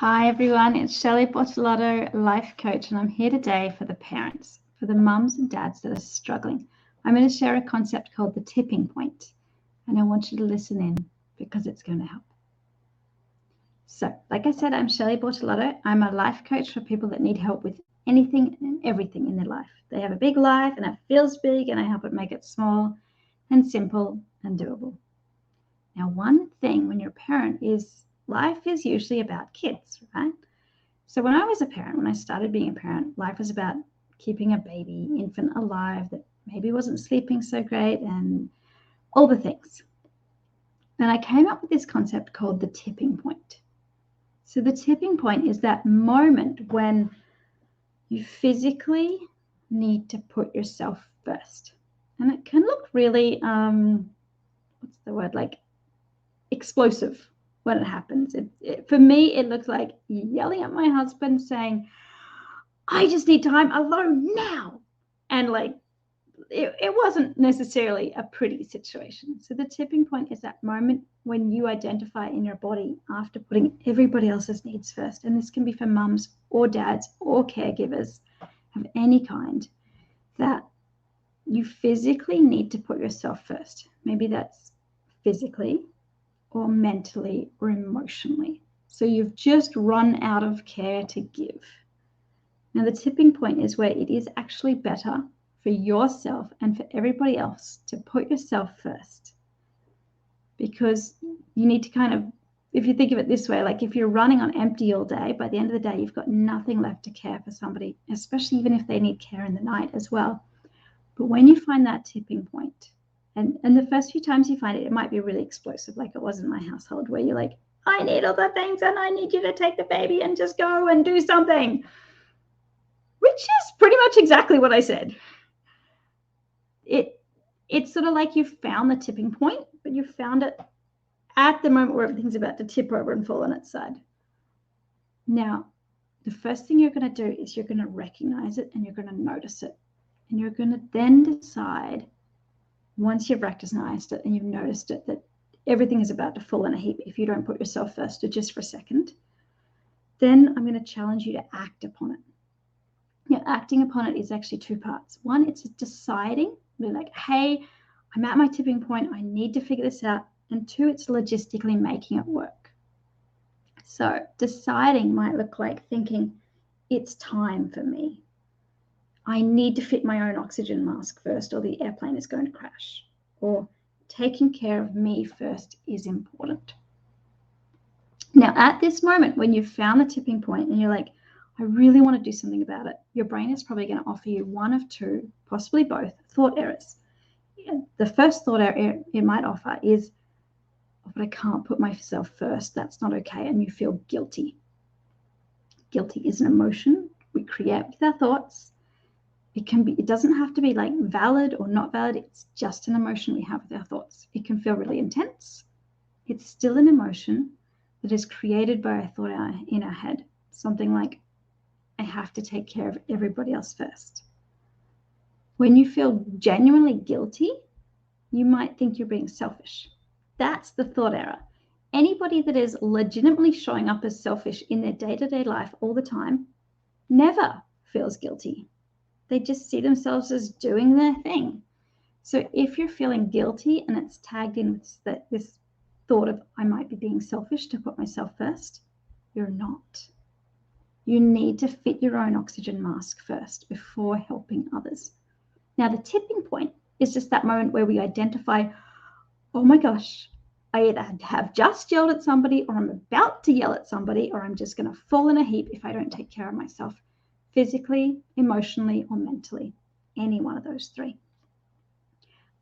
Hi everyone, it's Shelley Bortolotto, life coach, and I'm here today for the parents, for the mums and dads that are struggling. I'm going to share a concept called the tipping point, and I want you to listen in because it's going to help. So, like I said, I'm Shelley Bortolotto. I'm a life coach for people that need help with anything and everything in their life. They have a big life and it feels big, and I help it make it small and simple and doable. Now, one thing when you're a parent is life is usually about kids, right? So when I was a parent, when I started being a parent, life was about keeping a baby, infant alive that maybe wasn't sleeping so great and all the things. And I came up with this concept called the tipping point. So the tipping point is that moment when you physically need to put yourself first. And it can look really, like explosive when it happens. For me, it looks like yelling at my husband saying, I just need time alone now. And it wasn't necessarily a pretty situation. So the tipping point is that moment when you identify in your body after putting everybody else's needs first. And this can be for mums or dads or caregivers of any kind, that you physically need to put yourself first. Maybe that's physically or mentally or emotionally. So you've just run out of care to give. Now, the tipping point is where it is actually better for yourself and for everybody else to put yourself first. Because you need to kind of, if you think of it this way, like if you're running on empty all day, by the end of the day, you've got nothing left to care for somebody, especially even if they need care in the night as well. But when you find that tipping point, and the first few times you find it, it might be really explosive, like it was in my household, where you're like, I need all the things and I need you to take the baby and just go and do something, which is pretty much exactly what I said. It's sort of like you've found the tipping point, but you found it at the moment where everything's about to tip over and fall on its side. Now, the first thing you're going to do is you're going to recognize it and you're going to notice it. And you're going to then decide, once you've recognized it and you've noticed it, that everything is about to fall in a heap if you don't put yourself first or just for a second, then I'm going to challenge you to act upon it. Now, acting upon it is actually two parts. One, it's deciding, like, hey, I'm at my tipping point, I need to figure this out. And two, it's logistically making it work. So deciding might look like thinking, it's time for me. I need to fit my own oxygen mask first or the airplane is going to crash. Or taking care of me first is important. Now, at this moment, when you've found the tipping point and you're like, I really want to do something about it, your brain is probably going to offer you one of two, possibly both, thought errors. The first thought error it might offer is, oh, but I can't put myself first. That's not okay. And you feel guilty. Guilty is an emotion we create with our thoughts. It doesn't have to be like valid or not valid. It's just an emotion we have with our thoughts. It can feel really intense. It's still an emotion that is created by a thought in our head. Something like, I have to take care of everybody else first. When you feel genuinely guilty, you might think you're being selfish. That's the thought error. Anybody that is legitimately showing up as selfish in their day-to-day life all the time never feels guilty. They just see themselves as doing their thing. So if you're feeling guilty and it's tagged in with this thought of, I might be being selfish to put myself first, you're not. You need to fit your own oxygen mask first before helping others. Now, the tipping point is just that moment where we identify, oh my gosh, I either have just yelled at somebody or I'm about to yell at somebody, or I'm just going to fall in a heap if I don't take care of myself. Physically, emotionally, or mentally, any one of those three.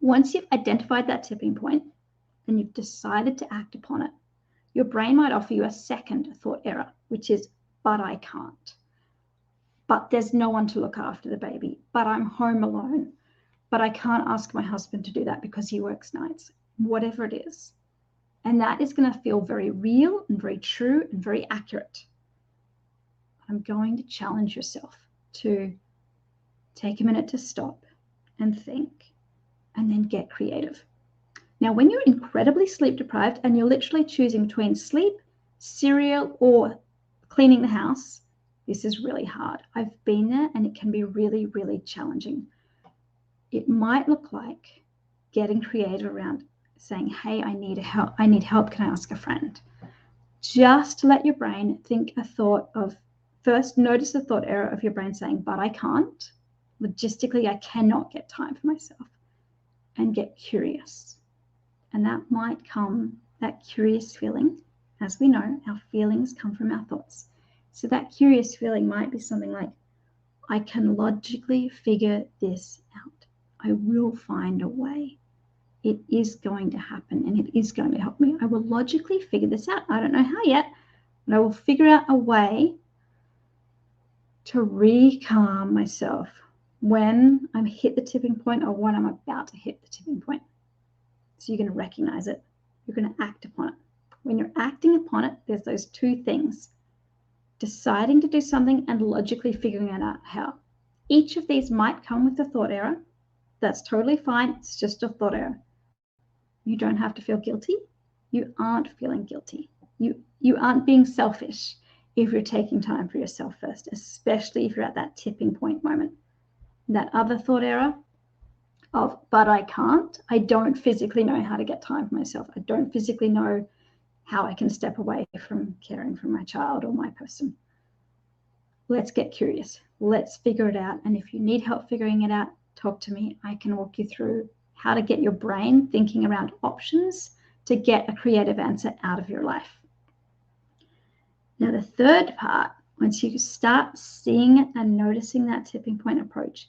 Once you've identified that tipping point and you've decided to act upon it, your brain might offer you a second thought error, which is, but I can't. But there's no one to look after the baby. But I'm home alone. But I can't ask my husband to do that because he works nights. Whatever it is. And that is going to feel very real and very true and very accurate. I'm going to challenge yourself to take a minute to stop and think and then get creative. Now, when you're incredibly sleep deprived and you're literally choosing between sleep, cereal, or cleaning the house. This is really hard. I've been there and it can be really, really challenging. It might look like getting creative around saying, hey, I need help. Can I ask a friend? Just let your brain think a thought of, first notice the thought error of your brain saying, but I can't. Logistically, I cannot get time for myself. And get curious. And that might come, that curious feeling. As we know, our feelings come from our thoughts. So that curious feeling might be something like, I can logically figure this out. I will find a way. It is going to happen and it is going to help me. I will logically figure this out. I don't know how yet, but I will figure out a way to re-calm myself when I'm hit the tipping point or when I'm about to hit the tipping point. So you're going to recognize it. You're going to act upon it. When you're acting upon it, there's those two things. Deciding to do something and logically figuring out how. Each of these might come with a thought error. That's totally fine. It's just a thought error. You don't have to feel guilty. You aren't feeling guilty. You aren't being selfish if you're taking time for yourself first, especially if you're at that tipping point moment. That other thought error of, but I can't. I don't physically know how to get time for myself. I don't physically know how I can step away from caring for my child or my person. Let's get curious. Let's figure it out. And if you need help figuring it out, talk to me. I can walk you through how to get your brain thinking around options to get a creative answer out of your life. Now, the third part, once you start seeing it and noticing that tipping point approach,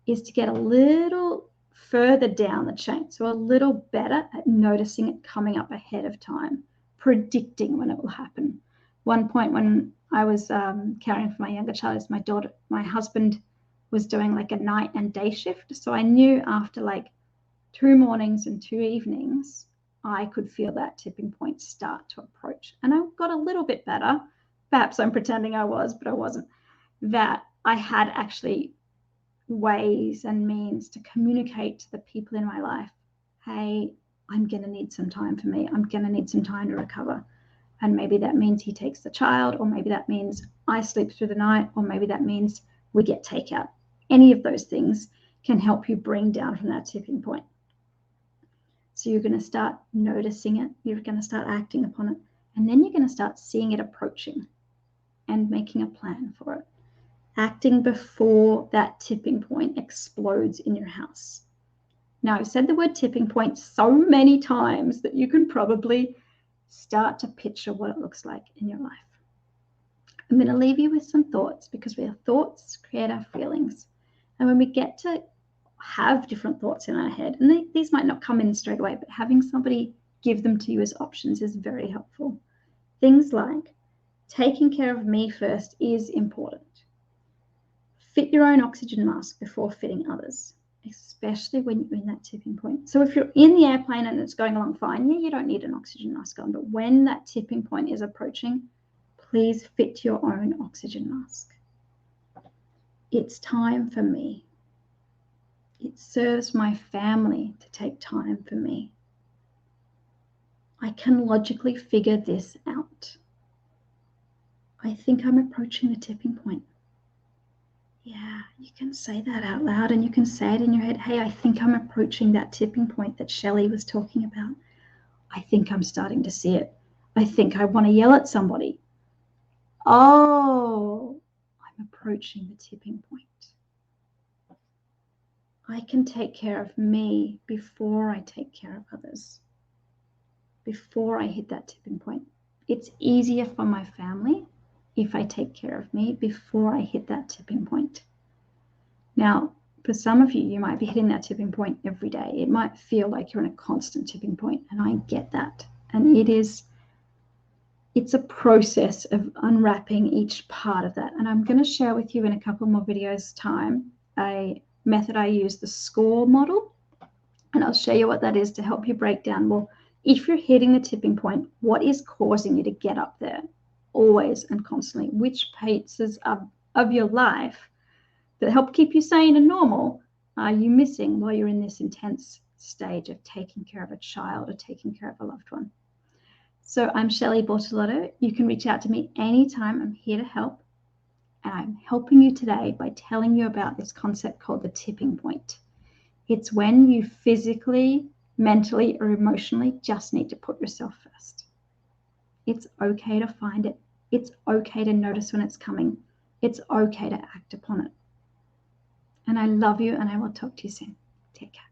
is to get a little further down the chain. So a little better at noticing it coming up ahead of time, predicting when it will happen. One point when I was caring for my younger child, my husband was doing like a night and day shift. So I knew after like 2 mornings and 2 evenings, I could feel that tipping point start to approach. And I got a little bit better. Perhaps I'm pretending I was, but I wasn't. That I had actually ways and means to communicate to the people in my life, hey, I'm going to need some time for me. I'm going to need some time to recover. And maybe that means he takes the child, or maybe that means I sleep through the night, or maybe that means we get takeout. Any of those things can help you bring down from that tipping point. So you're going to start noticing it. You're going to start acting upon it. And then you're going to start seeing it approaching and making a plan for it. Acting before that tipping point explodes in your house. Now, I've said the word tipping point so many times that you can probably start to picture what it looks like in your life. I'm going to leave you with some thoughts, because our thoughts create our feelings. And when we get to have different thoughts in our head, and these might not come in straight away, but having somebody give them to you as options is very helpful. Things like, taking care of me first is important. Fit your own oxygen mask before fitting others, especially when you're in that tipping point. So if you're in the airplane and it's going along fine, yeah, you don't need an oxygen mask on. But when that tipping point is approaching, please fit your own oxygen mask. It's time for me. It serves my family to take time for me. I can logically figure this out. I think I'm approaching the tipping point. Yeah, you can say that out loud, and you can say it in your head. Hey, I think I'm approaching that tipping point that Shelley was talking about. I think I'm starting to see it. I think I want to yell at somebody. Oh, I'm approaching the tipping point. I can take care of me before I take care of others, before I hit that tipping point. It's easier for my family if I take care of me before I hit that tipping point. Now, for some of you, you might be hitting that tipping point every day. It might feel like you're in a constant tipping point, and I get that. And it's a process of unwrapping each part of that. And I'm going to share with you in a couple more videos' time a method I use, the SCORE model. And I'll show you what that is to help you break down, well, if you're hitting the tipping point, what is causing you to get up there always and constantly? Which pieces of your life that help keep you sane and normal are you missing while you're in this intense stage of taking care of a child or taking care of a loved one? So I'm Shelley Bortolotto. You can reach out to me anytime. I'm here to help. And I'm helping you today by telling you about this concept called the tipping point. It's when you physically, mentally, or emotionally just need to put yourself first. It's okay to find it. It's okay to notice when it's coming. It's okay to act upon it. And I love you, and I will talk to you soon. Take care.